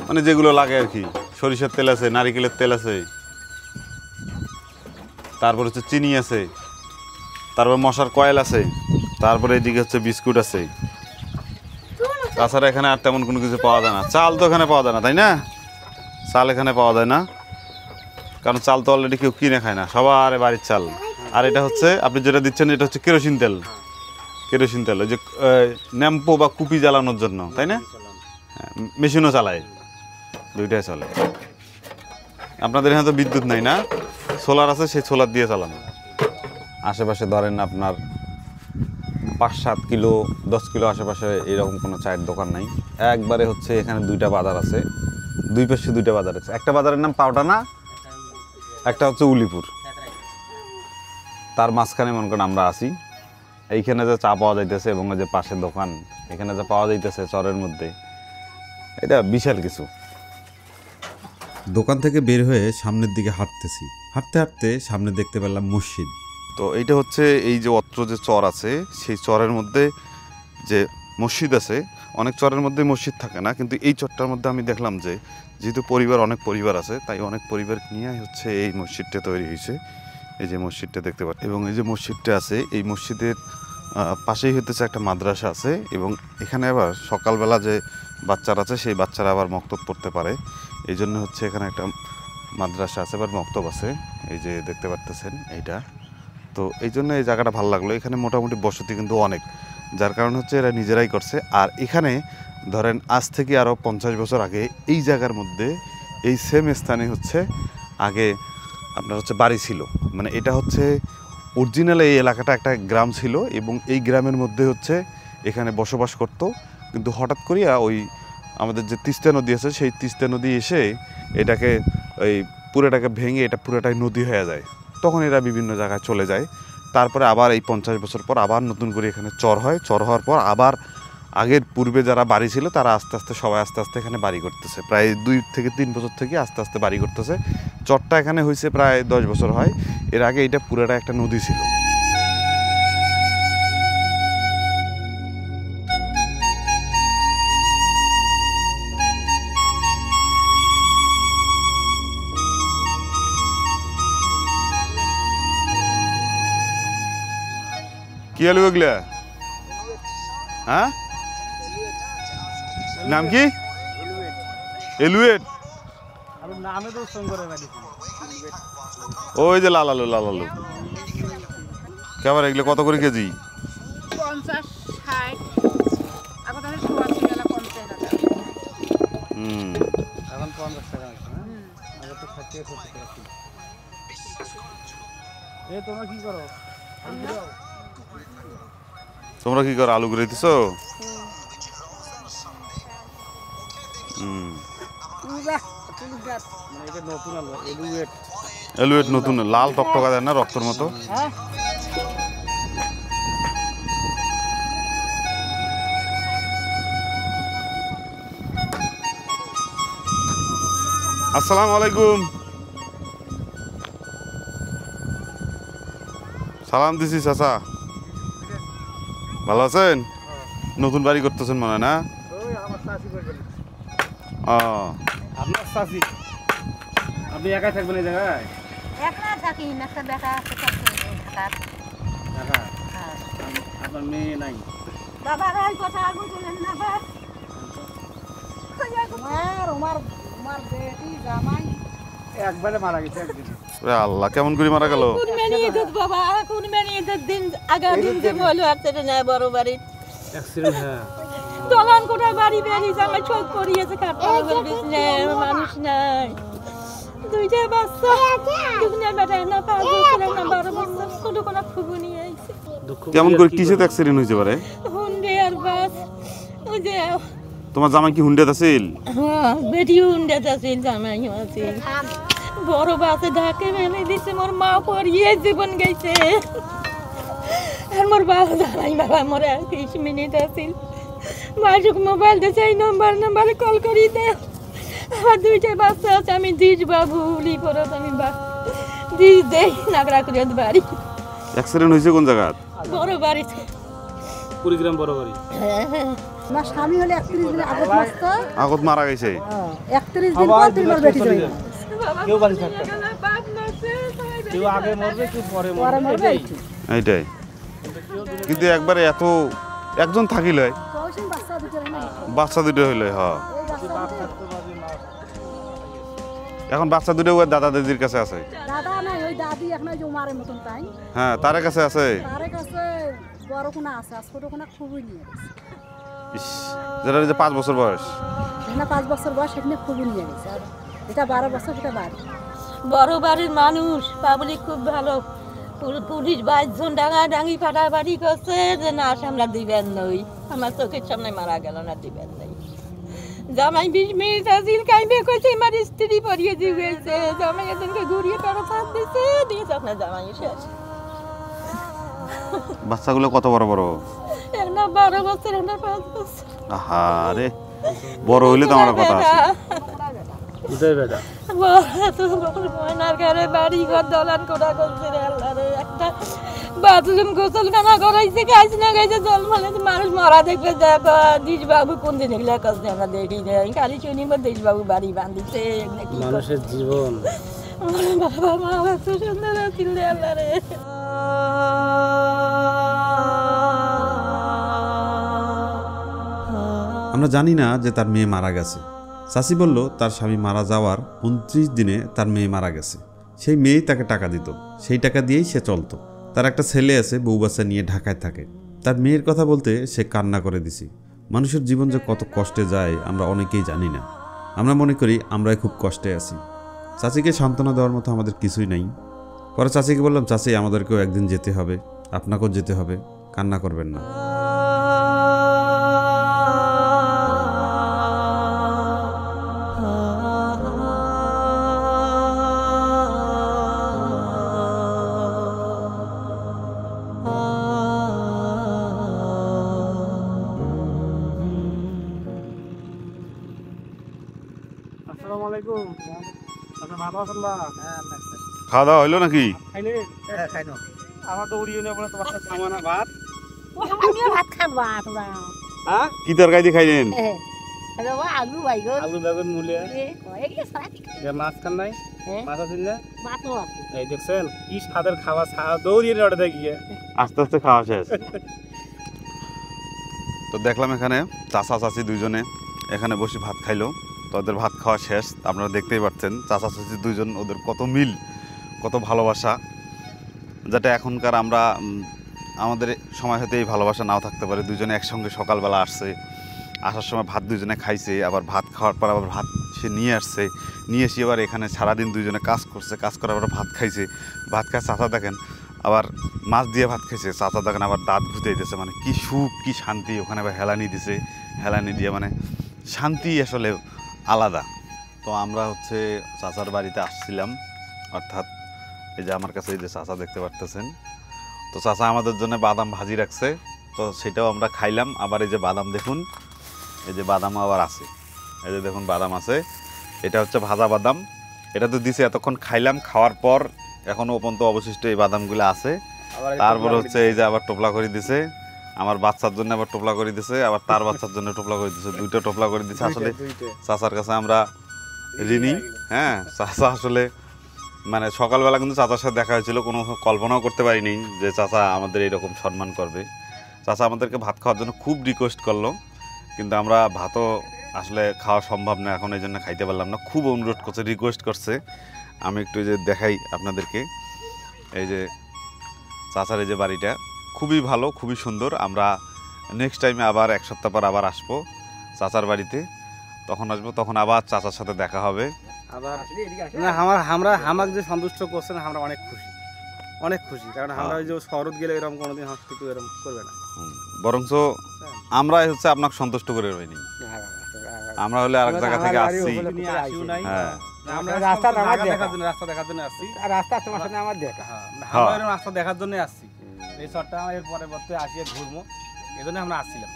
Speaker 2: মানে যেগুলো লাগে আর কি। সরিষার তেল আছে, নারিকেলের তেল আছে, তারপর হচ্ছে চিনি আছে, তারপর মশার কয়েল আছে, তারপরে এদিকে হচ্ছে বিস্কুট আছে। তাছাড়া এখানে আর তেমন কোনো কিছু পাওয়া যায় না। চাল তো এখানে পাওয়া যায় না, তাই না? চাল এখানে পাওয়া যায় না, কারণ চাল তো অলরেডি কেউ কিনে খায় না, সবার বাড়ির চাল। আর এটা হচ্ছে আপনি যেটা দিচ্ছেন, এটা হচ্ছে কেরোসিন তেল। কেরোসিন তেল ওই যে ন্যাম্পো বা কুপি জ্বালানোর জন্য, তাই না? মেশিনও চালায়, দুইটাই চলে। আপনাদের এখানে তো বিদ্যুৎ নাই না, সোলার আছে, সেই সোলার দিয়ে চালানো। আশেপাশে ধরেন আপনার 5-7 কিলো 10 কিলো আশেপাশে এরকম কোনো চায়ের দোকান নাই। একবারে হচ্ছে এখানে 2টা বাজার আছে, 2 পাশে 2টা বাজার আছে। একটা বাজারের নাম পাওটানা, একটা হচ্ছে উলিপুর। তার মাঝখানে মনে করেন আমরা আছি। এইখানে যে চা পাওয়া যাইতেছে এবং যে পাশের দোকান, এখানে যে পাওয়া যাইতেছে চরের মধ্যে, এটা বিশাল কিছু।
Speaker 1: দোকান থেকে বের হয়ে সামনের দিকে হাঁটতেছি। হাঁটতে হাঁটতে সামনে দেখতে পেলাম মসজিদ।
Speaker 2: তো এইটা হচ্ছে এই যে অত্র যে চর আছে, সেই চরের মধ্যে যে মসজিদ আছে। অনেক চরের মধ্যে মসজিদ থাকে না, কিন্তু এই চরটার মধ্যে আমি দেখলাম যে যেহেতু অনেক পরিবার আছে, তাই অনেক পরিবার নিয়ে হচ্ছে এই মসজিদটা তৈরি হয়েছে। এই যে মসজিদটা দেখতে পাচ্ছি, এবং এই যে মসজিদটা আছে, এই মসজিদের পাশেই হতেছে একটা মাদ্রাসা আছে। এবং এখানে আবার সকালবেলা যে বাচ্চারা আছে, সেই বাচ্চারা আবার মক্তব পড়তে পারে, এই জন্য হচ্ছে এখানে একটা মাদ্রাসা আছে, আবার মক্তব আছে। এই যে দেখতে পারতেছেন এইটা। তো এই জন্য এই জায়গাটা ভালো লাগলো। এখানে মোটামুটি বসতি কিন্তু অনেক, যার কারণ হচ্ছে এরা নিজেরাই করছে। আর এখানে ধরেন আজ থেকে আরও 50 বছর আগে এই জায়গার মধ্যে, এই সেম স্থানে হচ্ছে আগে আপনার হচ্ছে বাড়ি ছিল। মানে এটা হচ্ছে অরিজিনাল এই এলাকাটা একটা গ্রাম ছিল, এবং এই গ্রামের মধ্যে হচ্ছে এখানে বসবাস করত। কিন্তু হঠাৎ করিয়া ওই আমাদের যে তিস্তা নদী আছে, সেই তিস্তা নদী এসে এটাকে ওই পুরোটাকে ভেঙে এটা পুরোটাই নদী হয়ে যায়। তখন এরা বিভিন্ন জায়গায় চলে যায়। তারপরে আবার এই 50 বছর পর আবার নতুন করে এখানে চর হয়। চর হওয়ার পর আবার আগের পূর্বে যারা বাড়ি ছিল, তারা আস্তে আস্তে সবাই আস্তে আস্তে এখানে বাড়ি করতেছে। প্রায় 2 থেকে 3 বছর থেকে আস্তে আস্তে বাড়ি করতেছে। চরটা এখানে হয়েছে প্রায় 10 বছর হয়। এর আগে এটা পুরোটা একটা নদী ছিল। কি আলু এগুলা? হ্যাঁ, নাম কি? এলুয়েট। ওই যে লাল আলু, লাল আলু কেমন? এগুলো কত করে কেজি?
Speaker 8: 50, 60। এখন তাহলে 80 টাকা 50 টাকা।
Speaker 4: এখন 50 টাকা আছে। আগে তো 60 টাকা 70 টাকা ছিল। তোমরা কি করো?
Speaker 2: তোমরা কি করো? আলু করে দিছো? এলুয়েট নতুন, লাল টকটকা দেয় না, রক্তর মতো। আসসালামু আলাইকুম। সালাম দিছি চাচা, ভালো আছেন? নতুন বাড়ি করতেছেন মনে হয় না?
Speaker 4: আপনার চাচি, আপনি একাই থাকবেন এই জায়গায়?
Speaker 8: একা থাকি না, একটা দেখা আছে ঢাকার।
Speaker 4: আপনার মেয়ে নাই?
Speaker 8: বাবার এই কথা আগুন তুলেন না বা। আমার বেটি জামাই
Speaker 4: একবারে মারা গেছে একদিন।
Speaker 2: আল্লাহ, কেমন করে মারা গেল?
Speaker 8: কুরবানি ঈদ বাবা, কুরবানি ঈদের দিন দিন যে হলো অ্যাক্সিডেন্ট হয় বড় বাড়ি।
Speaker 4: অ্যাক্সিডেন্ট? হ্যাঁ।
Speaker 8: দলান কোটা বাড়ি বেরি জামাই চোখ পড়িয়েছে, কাটতে মানুষ নাই। 2টা বাচ্চা, দুনিয়া বেটায় না 5 বছর না 12 বছর, ছোট কোনা ফুবু নিয়ে আইছে।
Speaker 2: কেমন করে কিসে অ্যাক্সিডেন্ট হইছে পারে?
Speaker 8: হুন্ডে আর বাস। ওই যে
Speaker 2: তোমার জামাই কি হুন্ডে আছিল?
Speaker 8: হ্যাঁ, বেটি হুন্ডে আছিল, জামাই আছিল। বড় বাসে ঢাকে মেলে দিছে, মোর মা পড়িয়ে জীবন গেছে। আর মোর বাবা জামাই বাবা মোরে 30 মিনিট আছিল। মাসুক মোবাইল দিয়ে সেই নাম্বারে কল করি দে। আমার 2টা বাচ্চা আছে, আমি দিস বাবু উলি পড়ত, আমি দিস দেই নাগরা করে বাড়ি।
Speaker 2: অ্যাক্সিডেন্ট হয়েছে কোন জায়গা?
Speaker 8: বড় বাড়িতে,
Speaker 4: কুড়িগ্রাম বড় বাড়ি।
Speaker 9: আমার স্বামী হলে 31 দিন আগত মাসতো,
Speaker 2: আগত মারা গেছে।
Speaker 9: 31 দিন পর তোমার বেটি জয়।
Speaker 4: কেউ বাড়ি থাকতো না, কেউ আগে মরবে, কেউ পরে মরবে,
Speaker 2: এইটাই। কিন্তু একবারে এত একজন থাকিলে বাচ্চা দুটো হইলে, হ্যাঁ। এখন বাচ্চা দুটো ওই দাদা দাদির কাছে আছে।
Speaker 9: দাদা নাই, ওই দাদি এখন যে উমারের মতন তাই।
Speaker 2: হ্যাঁ, তার কাছে আছে।
Speaker 9: তার কাছে বড় কোনা আছে, আর ছোট কোনা খুবই নিয়ে গেছে।
Speaker 2: ইস, যেটা যে 5 বছর বয়স,
Speaker 9: না 5 বছর বয়স, সেখানে খুবই নিয়ে গেছে। আর এটা 12 বছর, এটা বাড়ি।
Speaker 8: বড় বাড়ির মানুষ পাবলিক খুব ভালো,
Speaker 10: পুলিশ 22 জন ডাঙি ফাটাফাটি করছে যে না আমরা দিবেন নই, আমার চোখের সামনে মারা গেল না, দিবেন নই। জামাই 20 মিনিট আসিল কাইবে কইছে আমার স্ত্রী পরিয়ে দিয়ে গেছে, জামাই এদিনকে ঘুরিয়ে তারা ফাঁদ দিছে, দিয়ে আপনার জামাই শেষ।
Speaker 2: বাচ্চাগুলো কত বড় বড়?
Speaker 10: একটা 12 বছর, একটা 5 বছর।
Speaker 2: আহারে, বড় হইলে তো আমার কথা আছে।
Speaker 3: বুঝাই বেটা
Speaker 10: ময়নার ঘরে বাড়ি ঘর দলান করা করছে রে আল্লাহ রে। একটা বাথরুম গোসলখানা করাইছে, খাইছে না খাইছে, জল ফেলেছে, মানুষ মরা দেখলে দেখো দিশ বাবু কোন দিন এগুলা কাছে আমরা দেখি যাই, খালি শুনি দিশ বাবু বাড়ি বাঁধিছে।
Speaker 3: মানুষের জীবন
Speaker 10: বাবা মা এত সুন্দর আছিল রে আল্লাহ রে।
Speaker 1: আমরা জানি না যে তার মেয়ে মারা গেছে। চাচি বলল তার স্বামী মারা যাওয়ার 29 দিনে তার মেয়ে মারা গেছে। সেই মেয়েই তাকে টাকা দিত, সেই টাকা দিয়েই সে চলতো। তার একটা ছেলে আছে, বউ বাচ্চা নিয়ে ঢাকায় থাকে। তার মেয়ের কথা বলতে সে কান্না করে দিছি। মানুষের জীবন যে কত কষ্টে যায় আমরা অনেকেই জানি না। আমরা মনে করি আমরাই খুব কষ্টে আছি। চাচিকে সান্ত্বনা দেওয়ার মতো আমাদের কিছুই নাই। পরে চাচিকে বললাম, চাচি আমাদেরকেও একদিন যেতে হবে, আপনাকেও যেতে হবে, কান্না করবেন না।
Speaker 4: আসসালামু আলাইকুম। আপনি ভালো আছেন না?
Speaker 2: খাওয়া দাওয়া হইলো নাকি?
Speaker 4: খাইলে?
Speaker 5: হ্যাঁ খাইনো।
Speaker 4: আমার তো উড়িয়ে নিয়ে বলে তোমার সাথে খাওয়ানা ভাত।
Speaker 9: আমিও ভাত খাবো তোরা।
Speaker 4: হ্যাঁ?
Speaker 2: কি তরকারি দিয়ে খাইলেন?
Speaker 9: আলু বাইগন
Speaker 4: আলু বেগুন মুলে।
Speaker 9: এগুলো সারাটি
Speaker 4: মাছ খান নাই?
Speaker 9: হ্যাঁ।
Speaker 4: মাছ আছে না?
Speaker 9: মাছও আছে।
Speaker 4: এই দেখছেন কি স্বাদের খাবার, দৌড়িয়ে নিয়ে ওটা গিয়ে।
Speaker 2: আস্তে আস্তে খাওয়া শেষ। তো দেখলাম এখানে চাচা চাচি দুইজনে এখানে বসে ভাত খাইলো। তো ওদের ভাত খাওয়া শেষ, আপনারা দেখতেই পাচ্ছেন চাচা চাচি দুইজন, ওদের কত মিল, কত ভালোবাসা, যেটা এখনকার আমরা আমাদের সময় হয়তো এই ভালোবাসা নাও থাকতে পারে। দুজনে একসঙ্গে সকালবেলা আসছে, আসার সময় ভাত দুজনে খাইছে, আবার ভাত খাওয়ার পর আবার ভাত সে নিয়ে আসছে, নিয়ে এসে আবার এখানে সারাদিন দুজনে কাজ করছে, কাজ করার পর ভাত খাইছে। ভাত খায় চাচা দেখেন আবার মাছ দিয়ে ভাত খাইছে, চাচা দেখেন আবার দাঁত ঘুঁতেই দিয়েছে। মানে কি সুখ, কি শান্তি। ওখানে আবার হেলানি দিছে, হেলানি দিয়ে মানে শান্তি আসলে আলাদা। তো আমরা হচ্ছে চাচার বাড়িতে আসছিলাম, অর্থাৎ এই যে আমার কাছে এই যে চাচা দেখতে পারতেছেন। তো চাচা আমাদের জন্য বাদাম ভাজি রাখছে, তো সেটাও আমরা খাইলাম। আবার এই যে বাদাম দেখুন, এই যে বাদামও আবার আছে, এই যে দেখুন বাদাম আছে, এটা হচ্ছে ভাজা বাদাম। এটা তো দিছে এতক্ষণ খাইলাম, খাওয়ার পর এখনও পর্যন্ত অবশিষ্ট এই বাদামগুলো আছে। তারপরে হচ্ছে এই যে আবার টোপলা করে দিছে, আমার বাচ্চার জন্য আবার টোপলা করে দিছে, আবার তার বাচ্চার জন্য টোপলা করে দিছে, দুইটা টোপলা করে দিছে। আসলে চাচার কাছে আমরা ঋণী। হ্যাঁ, চাচা আসলে মানে সকালবেলা কিন্তু চাচার সাথে দেখা হয়েছিল, কোনো কল্পনাও করতে পারিনি যে চাচা আমাদের এইরকম সম্মান করবে। চাচা আমাদেরকে ভাত খাওয়ার জন্য খুব রিকোয়েস্ট করলো, কিন্তু আমরা ভাতও আসলে খাওয়া সম্ভব না এখন, এই জন্য খাইতে পারলাম না। খুব অনুরোধ করছে, রিকোয়েস্ট করছে। আমি একটু যে দেখাই আপনাদেরকে, এই যে চাচার এই যে বাড়িটা খুবই ভালো, খুবই সুন্দর। আমরা নেক্সট টাইমে আবার 1 সপ্তাহ পর আবার আসবো চাচার বাড়িতে, তখন আসবো, তখন আবার চাচার সাথে দেখা হবে।
Speaker 4: আবার না আমাকে যে সন্তুষ্ট করছেন আমরা অনেক খুশি, অনেক খুশি। কারণ আমরা ওই যে শহরত গেলে এরকম কোনোদিন হসপিটাল এরকম করবে না,
Speaker 2: বরঞ্চ আমরা হচ্ছে আপনাকে সন্তুষ্ট করে রইনি। আমরা হলে আরেক জায়গা থেকে আসছি। হ্যাঁ,
Speaker 4: আমরা রাস্তা দেখার জন্য আসছি,
Speaker 3: আর রাস্তা তোমার সাথে আমার দেখা।
Speaker 4: আমরা এরকম রাস্তা দেখার জন্য আসছি। এই শহরটা এর পরবর্তী আসিয়ে ঘুরবো, এই জন্য আমরা আসছিলাম।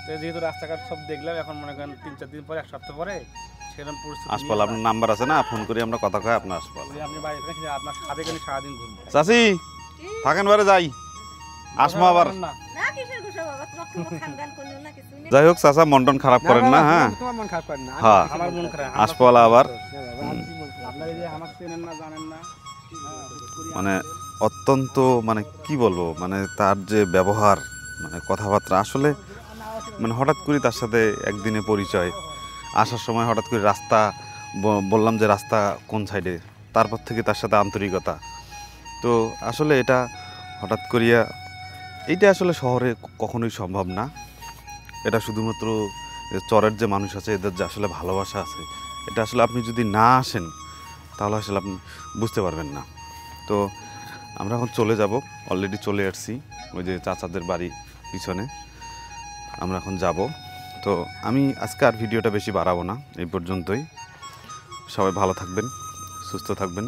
Speaker 4: তো যেহেতু রাস্তাঘাট সব দেখলাম, এখন মনে করেন 3-4 দিন পরে, 1 সপ্তাহ পরে সেরকম পরিস্থিতি।
Speaker 2: আসপাল আপনার নাম্বার আছে না, ফোন করি আমরা কথা কয় আপনার আসপাল।
Speaker 4: আপনি বাড়িতে রেখে আপনার সাথে গেলে সারাদিন ঘুরবো।
Speaker 2: চাচি থাকেন, বারে যাই, আসবো আবার। যাই হোক চাচা, মন টন খারাপ করেন না। হ্যাঁ,
Speaker 3: তোমার মন খারাপ করেন না,
Speaker 2: হ্যাঁ,
Speaker 4: আমার মন খারাপ।
Speaker 2: আসপাল আবার
Speaker 4: আপনারা এই যে আমাকে চেনেন না, জানেন না,
Speaker 2: মানে অত্যন্ত মানে কি বলবো, মানে তার যে ব্যবহার, মানে কথাবার্তা, আসলে মানে হঠাৎ করে তার সাথে একদিনে পরিচয়, আসার সময় হঠাৎ করে রাস্তা বললাম যে রাস্তা কোন সাইডে, তারপর থেকে তার সাথে আন্তরিকতা। তো আসলে এটা হঠাৎ করিয়া, এইটা আসলে শহরে কখনোই সম্ভব না। এটা শুধুমাত্র চরের যে মানুষ আছে, এদের যে আসলে ভালোবাসা আছে, এটা আসলে আপনি যদি না আসেন তাহলে আসলে আপনি বুঝতে পারবেন না। তো আমরা এখন চলে যাব, অলরেডি চলে আসছি ওই যে চাচাদের বাড়ি পিছনে, আমরা এখন যাব। তো আমি আজকে আর ভিডিওটা বেশি বাড়াবো না, এই পর্যন্তই। সবাই ভালো থাকবেন, সুস্থ থাকবেন।